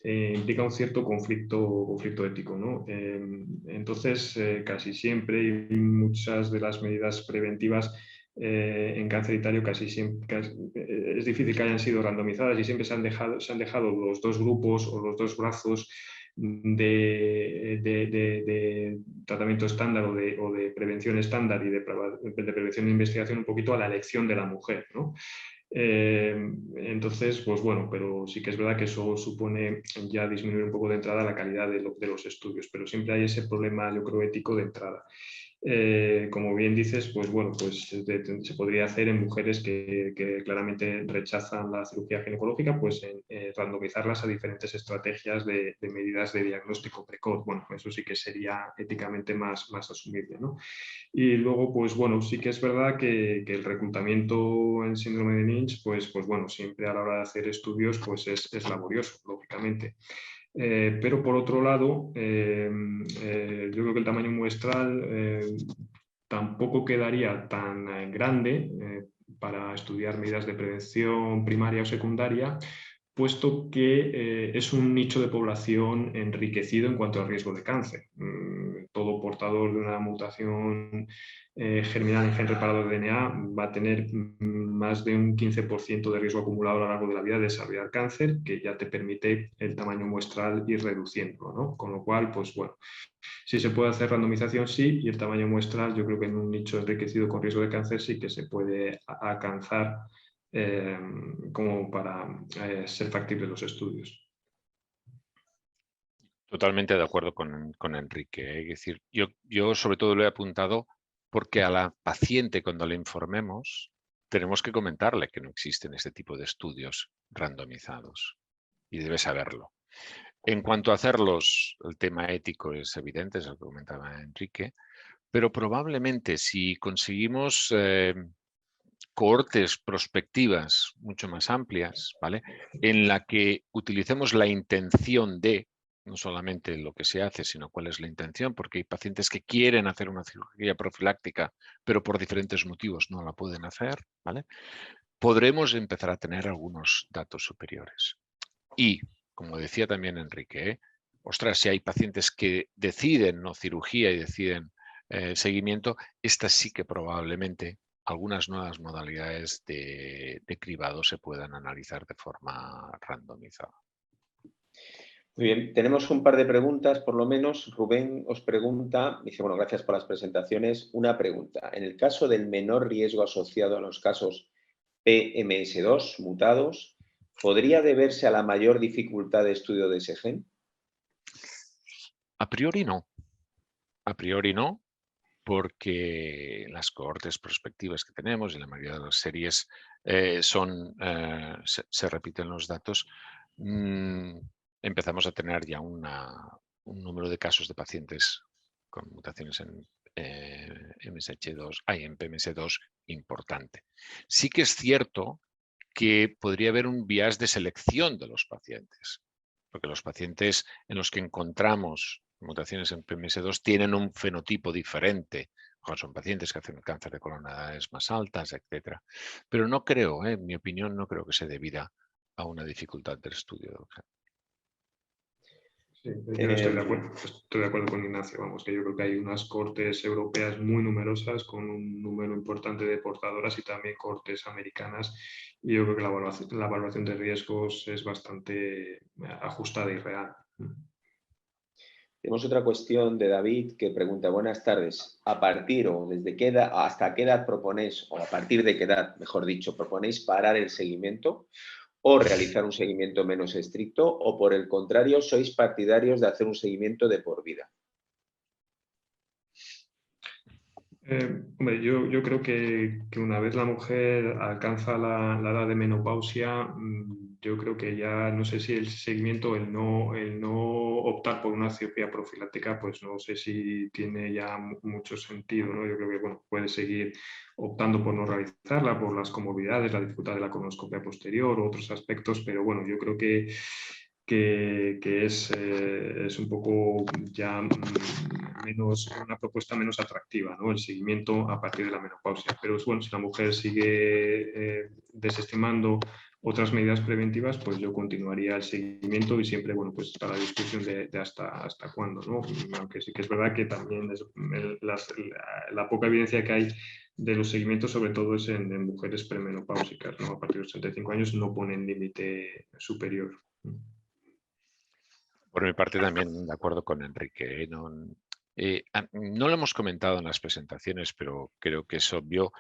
implica un cierto conflicto ético, ¿no? Entonces, casi siempre y muchas de las medidas preventivas en cáncer hereditario es difícil que hayan sido randomizadas y siempre se han dejado los dos grupos o los dos brazos de tratamiento estándar o de prevención estándar y de prevención e investigación un poquito a la elección de la mujer, ¿no? Entonces, pues bueno, pero sí que es verdad que eso supone ya disminuir un poco de entrada la calidad de los estudios, pero siempre hay ese problema, yo creo, ético de entrada. Como bien dices, pues bueno, pues se podría hacer en mujeres que claramente rechazan la cirugía ginecológica, pues randomizarlas a diferentes estrategias de medidas de diagnóstico precoz. Bueno, eso sí que sería éticamente más asumible, ¿no? Y luego, pues bueno, sí que es verdad que el reclutamiento en síndrome de Lynch, pues bueno, siempre a la hora de hacer estudios, pues es laborioso, lógicamente. Pero por otro lado, yo creo que el tamaño muestral tampoco quedaría tan grande para estudiar medidas de prevención primaria o secundaria, puesto que es un nicho de población enriquecido en cuanto al riesgo de cáncer. Todo portador de una mutación germinal en gen reparador de DNA va a tener más de un 15% de riesgo acumulado a lo largo de la vida de desarrollar cáncer, que ya te permite el tamaño muestral ir reduciéndolo, ¿no? Con lo cual, pues bueno, si se puede hacer randomización, sí, y el tamaño muestral, yo creo que en un nicho enriquecido con riesgo de cáncer sí que se puede alcanzar como para ser factibles los estudios. Totalmente de acuerdo con Enrique. Es decir, yo sobre todo lo he apuntado porque a la paciente cuando le informemos tenemos que comentarle que no existen este tipo de estudios randomizados y debe saberlo. En cuanto a hacerlos, el tema ético es evidente, es lo que comentaba Enrique, pero probablemente si conseguimos cohortes prospectivas mucho más amplias, ¿vale? En la que utilicemos la intención de, no solamente lo que se hace, sino cuál es la intención, porque hay pacientes que quieren hacer una cirugía profiláctica, pero por diferentes motivos no la pueden hacer, ¿vale? Podremos empezar a tener algunos datos superiores. Y, como decía también Enrique, ostras, si hay pacientes que deciden no cirugía y deciden seguimiento, estas sí que probablemente algunas nuevas modalidades de cribado se puedan analizar de forma randomizada. Muy bien, tenemos un par de preguntas, por lo menos. Rubén os pregunta, dice, bueno, gracias por las presentaciones. Una pregunta, en el caso del menor riesgo asociado a los casos PMS2 mutados, ¿podría deberse a la mayor dificultad de estudio de ese gen? A priori no. A priori no, porque las cohortes prospectivas que tenemos y la mayoría de las series se repiten los datos. Empezamos a tener ya un número de casos de pacientes con mutaciones en en PMS2 importante. Sí que es cierto que podría haber un bias de selección de los pacientes, porque los pacientes en los que encontramos mutaciones en PMS2 tienen un fenotipo diferente. Son pacientes que hacen cáncer de colon a edades más altas, etc. Pero no creo, en mi opinión, no creo que sea debida a una dificultad del estudio del gen. Sí, yo estoy de acuerdo con Ignacio, vamos, que yo creo que hay unas cohortes europeas muy numerosas con un número importante de portadoras y también cohortes americanas, y yo creo que la evaluación de riesgos es bastante ajustada y real. Tenemos otra cuestión de David que pregunta, buenas tardes, ¿a partir o desde qué edad, hasta qué edad proponéis, o a partir de qué edad, mejor dicho, proponéis parar el seguimiento o realizar un seguimiento menos estricto, o por el contrario, sois partidarios de hacer un seguimiento de por vida? Hombre, yo creo que una vez la mujer alcanza la edad de menopausia, yo creo que ya no sé si el seguimiento, el no optar por una cirugía profiláctica, pues no sé si tiene ya mucho sentido, ¿no? Yo creo que bueno, puede seguir optando por no realizarla, por las comorbilidades, la dificultad de la colonoscopia posterior, otros aspectos, pero bueno, yo creo que es un poco ya una propuesta menos atractiva, ¿no? El seguimiento a partir de la menopausia. Pero bueno, si la mujer sigue desestimando otras medidas preventivas, pues yo continuaría el seguimiento y siempre, bueno, pues está la discusión de hasta cuándo, ¿no? Aunque sí que es verdad que también la poca evidencia que hay de los seguimientos, sobre todo es en mujeres premenopáusicas, ¿no? A partir de los 35 años no ponen límite superior. Por mi parte también de acuerdo con Enrique. No lo hemos comentado en las presentaciones, pero creo que es obvio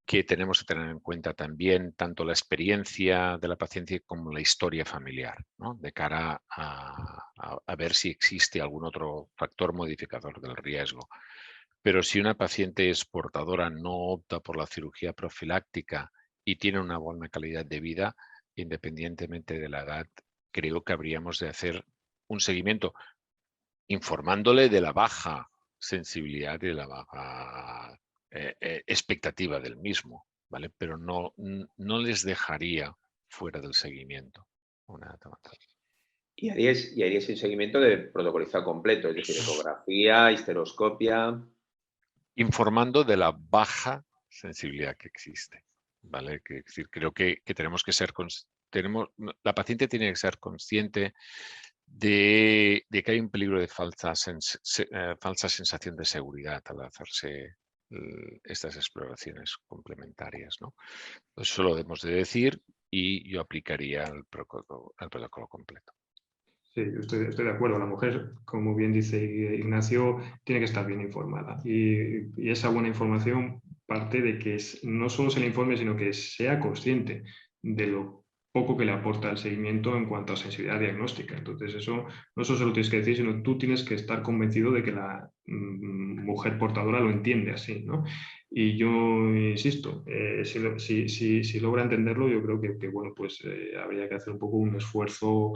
que tenemos que tener en cuenta también tanto la experiencia de la paciente como la historia familiar, ¿no? De cara a ver si existe algún otro factor modificador del riesgo. Pero si una paciente es portadora, no opta por la cirugía profiláctica y tiene una buena calidad de vida, independientemente de la edad, creo que habríamos de hacer un seguimiento informándole de la baja sensibilidad y de la baja expectativa del mismo, ¿vale? Pero no les dejaría fuera del seguimiento. Y haríais un seguimiento de protocolizado completo, es decir, ecografía, histeroscopia. Informando de la baja sensibilidad que existe, ¿vale? Es decir, creo que tenemos que ser la paciente tiene que ser consciente de que hay un peligro de falsa sensación de seguridad al hacerse estas exploraciones complementarias, ¿no? Eso lo debemos de decir y yo aplicaría el protocolo completo. Sí, yo estoy de acuerdo. La mujer, como bien dice Ignacio, tiene que estar bien informada. Y esa buena información parte de que no solo se le informe, sino que sea consciente de lo poco que le aporta el seguimiento en cuanto a sensibilidad diagnóstica. Entonces, eso no solo se lo tienes que decir, sino tú tienes que estar convencido de que la mujer portadora lo entiende así, ¿no? Y yo insisto, si logra entenderlo, yo creo que bueno, pues habría que hacer un poco un esfuerzo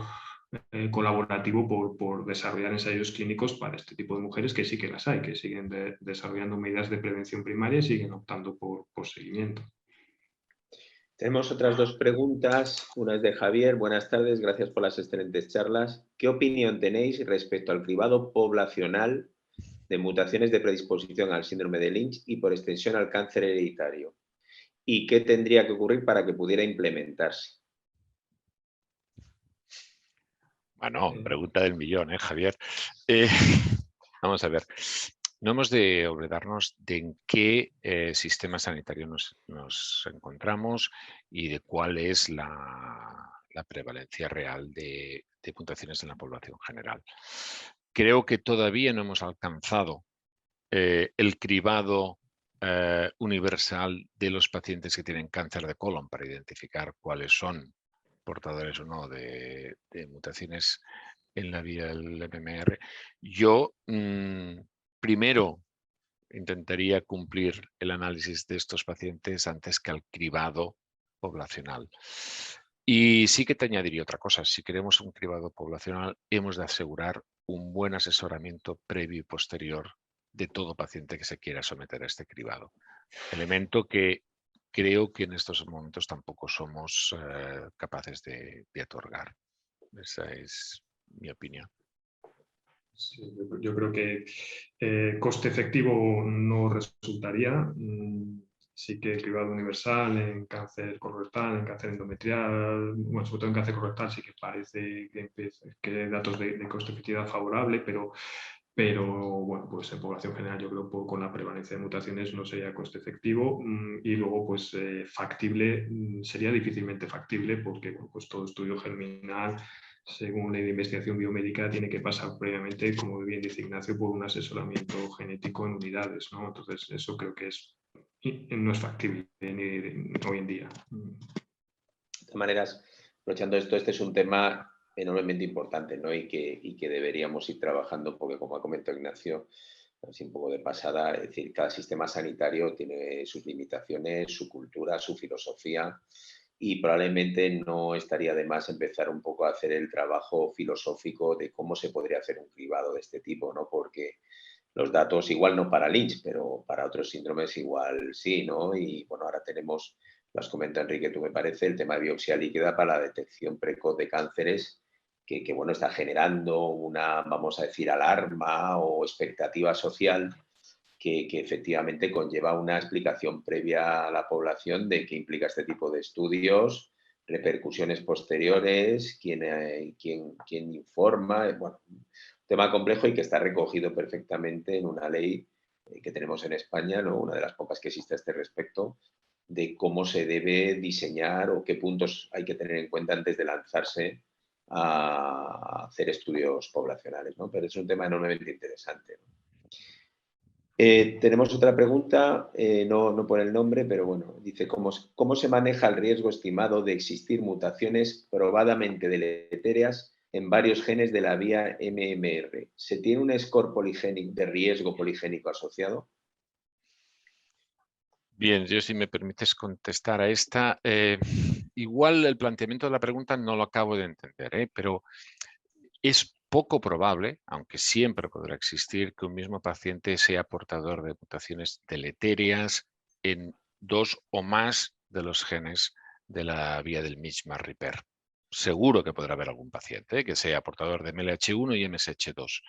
colaborativo por desarrollar ensayos clínicos para este tipo de mujeres, que sí que las hay, que siguen desarrollando medidas de prevención primaria y siguen optando por seguimiento. Tenemos otras dos preguntas. Una es de Javier. Buenas tardes, gracias por las excelentes charlas. ¿Qué opinión tenéis respecto al cribado poblacional de mutaciones de predisposición al síndrome de Lynch y por extensión al cáncer hereditario? ¿Y qué tendría que ocurrir para que pudiera implementarse? Bueno, pregunta del millón, Javier. Vamos a ver. No hemos de olvidarnos de en qué sistema sanitario nos encontramos y de cuál es la la prevalencia real de mutaciones en la población general. Creo que todavía no hemos alcanzado el cribado universal de los pacientes que tienen cáncer de colon para identificar cuáles son portadores o no de mutaciones en la vía del MMR. Yo primero intentaría cumplir el análisis de estos pacientes antes que al cribado poblacional. Y sí que te añadiría otra cosa. Si queremos un cribado poblacional, hemos de asegurar un buen asesoramiento previo y posterior de todo paciente que se quiera someter a este cribado. Elemento que creo que en estos momentos tampoco somos capaces de otorgar. Esa es mi opinión. Sí, yo creo que coste efectivo no resultaría. Sí que el cribado universal en cáncer colorectal, en cáncer endometrial, bueno, sobre todo en cáncer colorectal sí que parece que hay datos de coste efectividad favorable, pero bueno, pues en población general yo creo que con la prevalencia de mutaciones no sería coste efectivo y luego pues factible, sería difícilmente factible porque bueno, pues todo estudio germinal según ley de investigación biomédica tiene que pasar previamente, como bien dice Ignacio, por un asesoramiento genético en unidades, ¿no? Entonces eso creo que no es factible hoy en día. De todas maneras, aprovechando esto, este es un tema enormemente importante, ¿no? y que deberíamos ir trabajando porque, como ha comentado Ignacio, así un poco de pasada, es decir, cada sistema sanitario tiene sus limitaciones, su cultura, su filosofía y probablemente no estaría de más empezar un poco a hacer el trabajo filosófico de cómo se podría hacer un cribado de este tipo, ¿no? Porque los datos, igual no para Lynch, pero para otros síndromes igual sí, ¿no? Y bueno, ahora tenemos, lo has comentado Enrique, tú me parece, el tema de biopsia líquida para la detección precoz de cánceres que bueno, está generando una, vamos a decir, alarma o expectativa social que efectivamente conlleva una explicación previa a la población de qué implica este tipo de estudios, repercusiones posteriores, quién informa, bueno, un tema complejo y que está recogido perfectamente en una ley que tenemos en España, ¿no? Una de las pocas que existe a este respecto, de cómo se debe diseñar o qué puntos hay que tener en cuenta antes de lanzarse a hacer estudios poblacionales, ¿no? Pero es un tema enormemente interesante, ¿no? Tenemos otra pregunta, no por el nombre, pero bueno, dice, ¿cómo se maneja el riesgo estimado de existir mutaciones probadamente deletéreas en varios genes de la vía MMR? ¿Se tiene un score poligénico de riesgo poligénico asociado? Bien, yo si me permites contestar a esta, igual el planteamiento de la pregunta no lo acabo de entender, pero es poco probable, aunque siempre podrá existir, que un mismo paciente sea portador de mutaciones deleterias en 2 o más de los genes de la vía del Mishmar-Repair. Seguro que podrá haber algún paciente que sea portador de MLH1 y MSH2.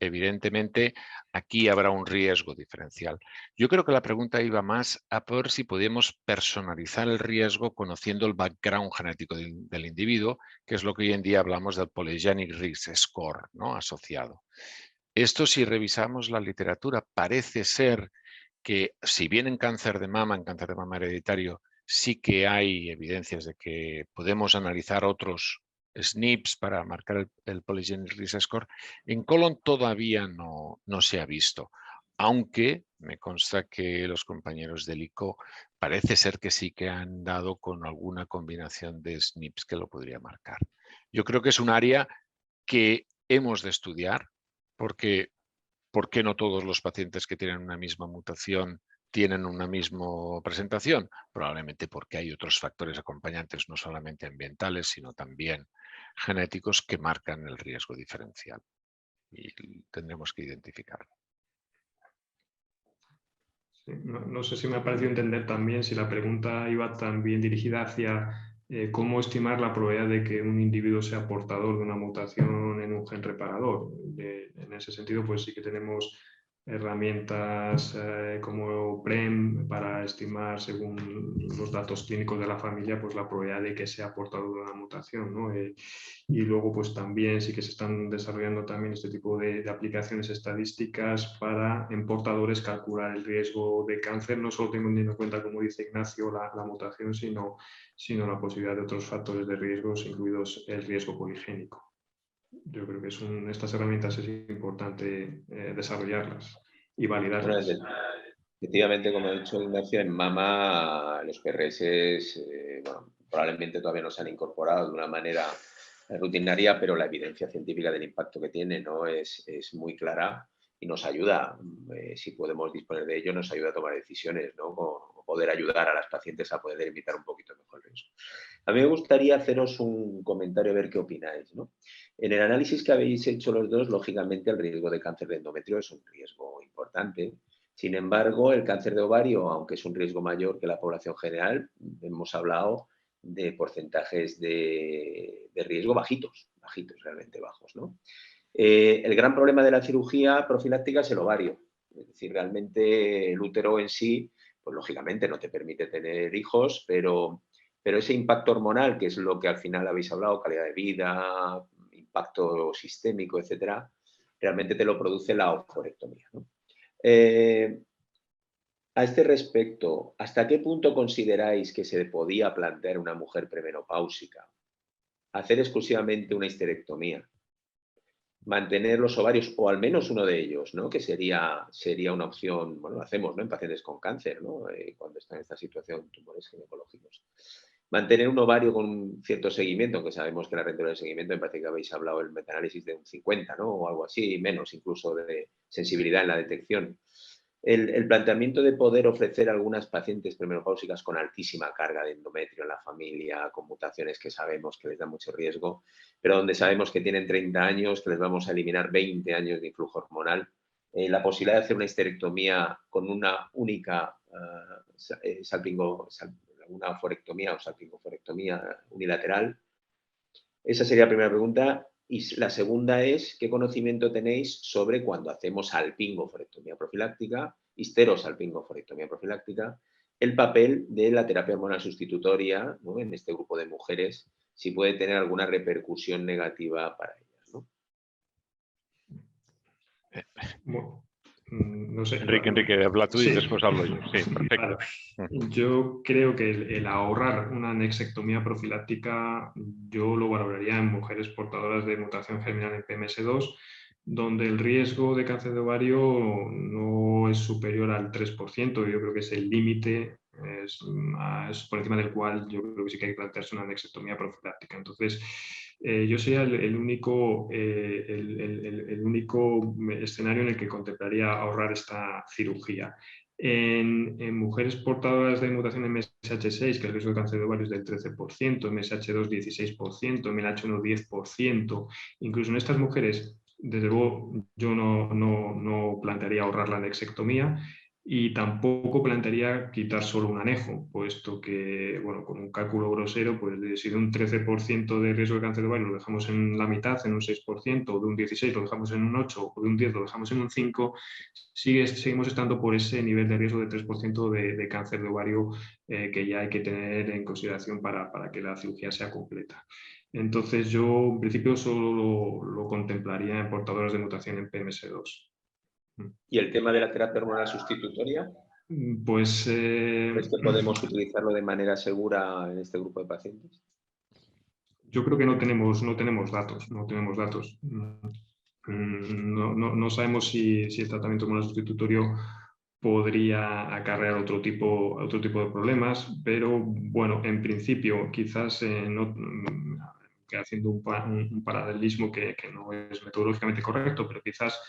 Evidentemente, aquí habrá un riesgo diferencial. Yo creo que la pregunta iba más a ver si podemos personalizar el riesgo conociendo el background genético del individuo, que es lo que hoy en día hablamos del Polygenic Risk Score, ¿no? Asociado. Esto, si revisamos la literatura, parece ser que, si bien en cáncer de mama hereditario, sí que hay evidencias de que podemos analizar otros SNPs para marcar el Polygenic Risk Score, en colon todavía no se ha visto, aunque me consta que los compañeros del ICO parece ser que sí que han dado con alguna combinación de SNPs que lo podría marcar. Yo creo que es un área que hemos de estudiar porque ¿por qué no todos los pacientes que tienen una misma mutación tienen una misma presentación? Probablemente porque hay otros factores acompañantes, no solamente ambientales, sino también genéticos que marcan el riesgo diferencial. Y tendremos que identificarlo. Sí, no sé si me ha parecido entender también si la pregunta iba también dirigida hacia cómo estimar la probabilidad de que un individuo sea portador de una mutación en un gen reparador. En ese sentido, pues sí que tenemos herramientas como PREM para estimar, según los datos clínicos de la familia, pues la probabilidad de que sea portador de una mutación, ¿no? Y luego pues también sí que se están desarrollando también este tipo de aplicaciones estadísticas para en portadores calcular el riesgo de cáncer, no solo teniendo en cuenta, como dice Ignacio, la mutación, sino la posibilidad de otros factores de riesgos, incluidos el riesgo poligénico. Yo creo que estas herramientas es importante desarrollarlas y validarlas. Bueno, efectivamente, como ha dicho Ignacio, en mama los PRS bueno, probablemente todavía no se han incorporado de una manera rutinaria, pero la evidencia científica del impacto que tiene, ¿no? es muy clara y nos ayuda, si podemos disponer de ello, nos ayuda a tomar decisiones, ¿no? O poder ayudar a las pacientes a poder evitar un poquito mejor el riesgo. A mí me gustaría haceros un comentario, a ver qué opináis, ¿no? En el análisis que habéis hecho los dos, lógicamente el riesgo de cáncer de endometrio es un riesgo importante. Sin embargo, el cáncer de ovario, aunque es un riesgo mayor que la población general, hemos hablado de porcentajes de riesgo bajitos, realmente bajos, ¿no? El gran problema de la cirugía profiláctica es el ovario. Es decir, realmente el útero en sí, pues lógicamente no te permite tener hijos, pero ese impacto hormonal, que es lo que al final habéis hablado, calidad de vida, impacto sistémico, etcétera, realmente te lo produce la oophorectomía, ¿no? A este respecto, ¿hasta qué punto consideráis que se podía plantear una mujer premenopáusica hacer exclusivamente una histerectomía, mantener los ovarios, o al menos uno de ellos, ¿no? Que sería una opción, bueno, lo hacemos, ¿no? En pacientes con cáncer, ¿no? Cuando están en esta situación, tumores ginecológicos. Mantener un ovario con un cierto seguimiento, aunque sabemos que la rentabilidad de seguimiento, me parece que habéis hablado el metaanálisis de un 50, ¿no? O algo así, menos incluso de sensibilidad en la detección. El planteamiento de poder ofrecer a algunas pacientes premenopáusicas con altísima carga de endometrio en la familia, con mutaciones que sabemos que les da mucho riesgo, pero donde sabemos que tienen 30 años, que les vamos a eliminar 20 años de influjo hormonal, la posibilidad de hacer una histerectomía con una única una oophorectomía o salpingoforectomía unilateral. Esa sería la primera pregunta. Y la segunda es, ¿qué conocimiento tenéis sobre cuando hacemos salpingoforectomía profiláctica, histerosalpingoforectomía profiláctica, el papel de la terapia hormonal sustitutoria, ¿no? En este grupo de mujeres, si puede tener alguna repercusión negativa para ellas, ¿no? Bueno, no sé. Enrique, habla tú y después hablo yo. Sí, perfecto. Claro. Yo creo que el ahorrar una anexectomía profiláctica, yo lo valoraría en mujeres portadoras de mutación germinal en PMS2, donde el riesgo de cáncer de ovario no es superior al 3%. Yo creo que es el límite, es por encima del cual yo creo que sí que hay que plantearse una anexectomía profiláctica. Entonces, yo sería el único escenario en el que contemplaría ahorrar esta cirugía. En mujeres portadoras de mutación en MSH6, que el riesgo de cáncer de ovario es del 13%, MSH2 16%, MLH1 10%, incluso en estas mujeres, desde luego yo no plantearía ahorrar la anexectomía. Y tampoco plantearía quitar solo un anejo, puesto que, bueno, con un cálculo grosero, pues si de un 13% de riesgo de cáncer de ovario lo dejamos en la mitad, en un 6%, o de un 16% lo dejamos en un 8%, o de un 10% lo dejamos en un 5%, seguimos estando por ese nivel de riesgo de 3% de cáncer de ovario que ya hay que tener en consideración para que la cirugía sea completa. Entonces yo, en principio, solo lo contemplaría en portadoras de mutación en PMS2. ¿Y el tema de la terapia hormonal sustitutoria? Pues... ¿Crees que podemos utilizarlo de manera segura en este grupo de pacientes? Yo creo que no tenemos datos. No sabemos si el tratamiento hormonal sustitutorio podría acarrear otro tipo de problemas, pero bueno, en principio, quizás haciendo un paralelismo que no es metodológicamente correcto, pero quizás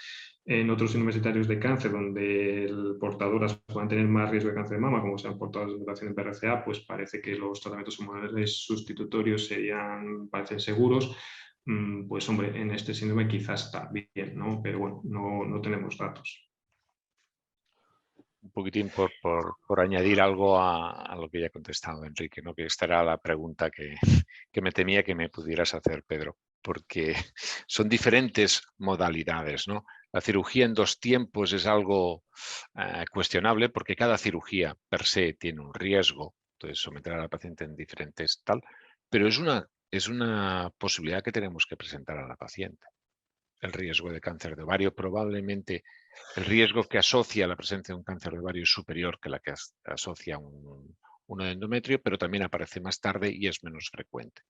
en otros universitarios de cáncer, donde portadoras puedan tener más riesgo de cáncer de mama, como sean portadoras de mutación en PRCA, pues parece que los tratamientos hormonales sustitutorios parecen seguros. Pues hombre, en este síndrome quizás también, ¿no? Pero bueno, no tenemos datos. Un poquitín por añadir algo a lo que ya ha contestado Enrique, ¿no? Que esta era la pregunta que me temía que me pudieras hacer, Pedro, porque son diferentes modalidades, ¿no? La cirugía en 2 tiempos es algo cuestionable porque cada cirugía per se tiene un riesgo, entonces someter a la paciente en diferentes tal, pero es una posibilidad que tenemos que presentar a la paciente. El riesgo de cáncer de ovario, probablemente el riesgo que asocia la presencia de un cáncer de ovario es superior que la que asocia uno de endometrio, pero también aparece más tarde y es menos frecuente.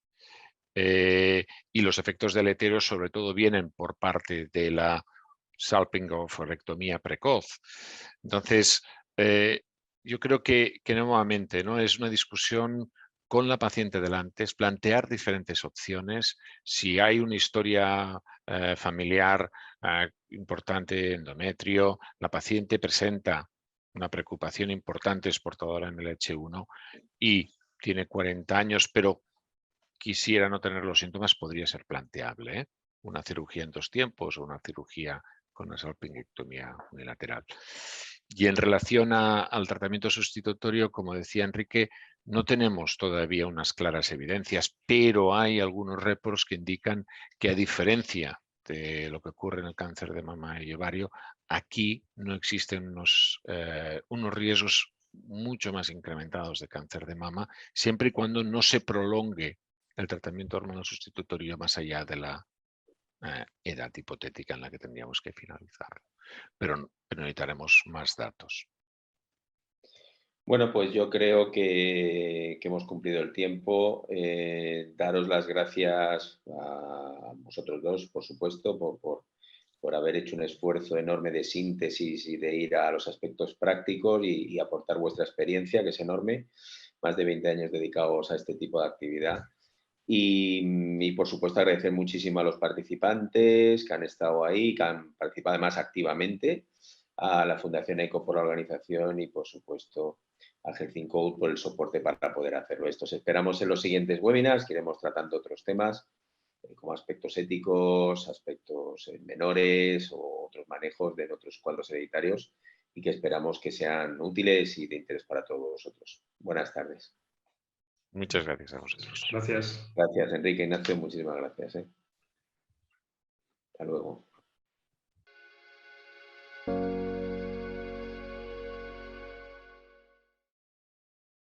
Y los efectos deleterios sobre todo vienen por parte de la salpingoforectomía precoz. Entonces, yo creo que nuevamente, ¿no? Es una discusión con la paciente delante, es plantear diferentes opciones. Si hay una historia familiar importante, endometrio, la paciente presenta una preocupación importante, es portadora en el H1 y tiene 40 años, pero quisiera no tener los síntomas, podría ser planteable, ¿eh? Una cirugía en 2 tiempos o una cirugía con una salpingectomía unilateral. Y en relación al tratamiento sustitutorio, como decía Enrique, no tenemos todavía unas claras evidencias, pero hay algunos reports que indican que, a diferencia de lo que ocurre en el cáncer de mama y ovario, aquí no existen unos riesgos mucho más incrementados de cáncer de mama, siempre y cuando no se prolongue el tratamiento hormonal sustitutorio más allá de la edad hipotética en la que tendríamos que finalizarlo. Pero necesitaremos más datos. Bueno, pues yo creo que hemos cumplido el tiempo. Daros las gracias a vosotros dos, por supuesto, por haber hecho un esfuerzo enorme de síntesis y de ir a los aspectos prácticos y aportar vuestra experiencia, que es enorme. Más de 20 años dedicados a este tipo de actividad. Y por supuesto agradecer muchísimo a los participantes que han estado ahí, que han participado además activamente, a la Fundación ECO por la organización y por supuesto a Health Code por el soporte para poder hacerlo. Esto os esperamos en los siguientes webinars, que iremos tratando otros temas como aspectos éticos, aspectos menores o otros manejos de otros cuadros hereditarios y que esperamos que sean útiles y de interés para todos vosotros. Buenas tardes. Muchas gracias a vosotros. Gracias. Gracias, Enrique. Ignacio, muchísimas gracias. Hasta luego.